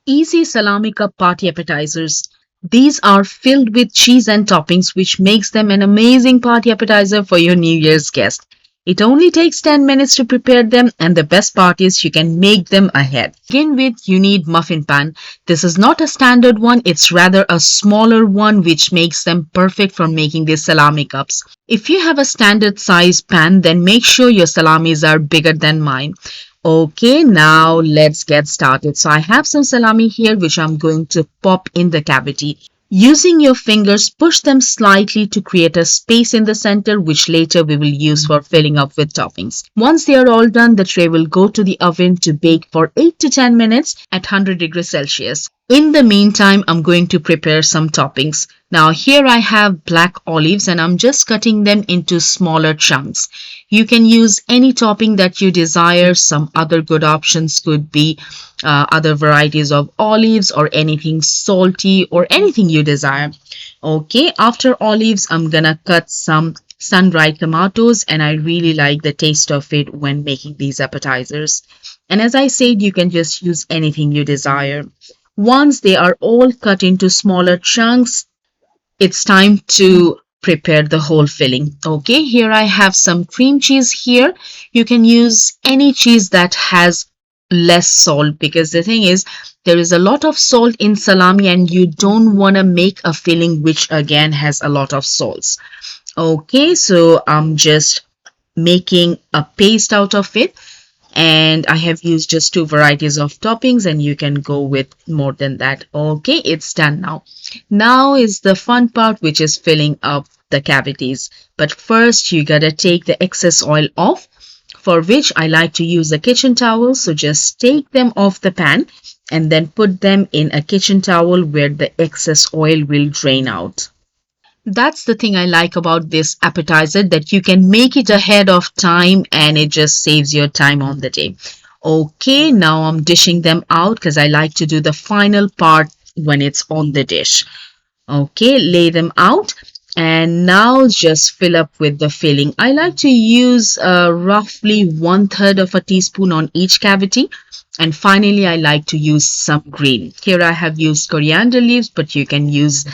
Easy salami cup party appetizers. These are filled with cheese and toppings, which makes them an amazing party appetizer for your New Year's guest. It only takes 10 minutes to prepare them, and the best part is you can make them ahead. To begin with, you need muffin pan. This is not a standard one, it's rather a smaller one, which makes them perfect for making these salami cups. If you have a standard size pan, then make sure your salamis are bigger than mine. Okay, now let's get started. So I have some salami here which I'm going to pop in the cavity. Using your fingers, push them slightly to create a space in the center, which later we will use for filling up with toppings. Once they are all done, the tray will go to the oven to bake for 8 to 10 minutes at 100 degrees Celsius. In the meantime, I'm going to prepare some toppings. Now here I have black olives and I'm just cutting them into smaller chunks. You can use any topping that you desire. Some other good options could be other varieties of olives or anything salty or anything you desire. Okay, after olives, I'm gonna cut some sun-dried tomatoes and I really like the taste of it when making these appetizers. And as I said, you can just use anything you desire. Once they are all cut into smaller chunks, it's time to prepare the whole filling. Okay, here I have some cream cheese here. You can use any cheese that has less salt, because the thing is there is a lot of salt in salami and you don't want to make a filling which again has a lot of salts. Okay, so I'm just making a paste out of it. And I have used just 2 varieties of toppings and you can go with more than that. Okay, it's done now. Now is the fun part, which is filling up the cavities. But first you gotta take the excess oil off, for which I like to use a kitchen towel. So just take them off the pan and then put them in a kitchen towel where the excess oil will drain out. That's the thing I like about this appetizer, that you can make it ahead of time and it just saves your time on the day. Okay, now I'm dishing them out because I like to do the final part when it's on the dish. Okay, lay them out and now just fill up with the filling. I like to use roughly 1/3 of a teaspoon on each cavity. And finally, I like to use some green. Here I have used coriander leaves, but you can use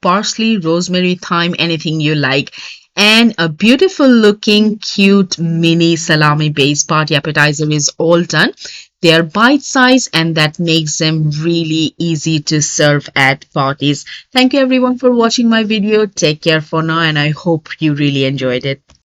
parsley, rosemary, thyme, anything you like. And a beautiful looking cute mini salami based party appetizer is all done. They are bite size and that makes them really easy to serve at parties. Thank you everyone for watching my video. Take care for now and I hope you really enjoyed it.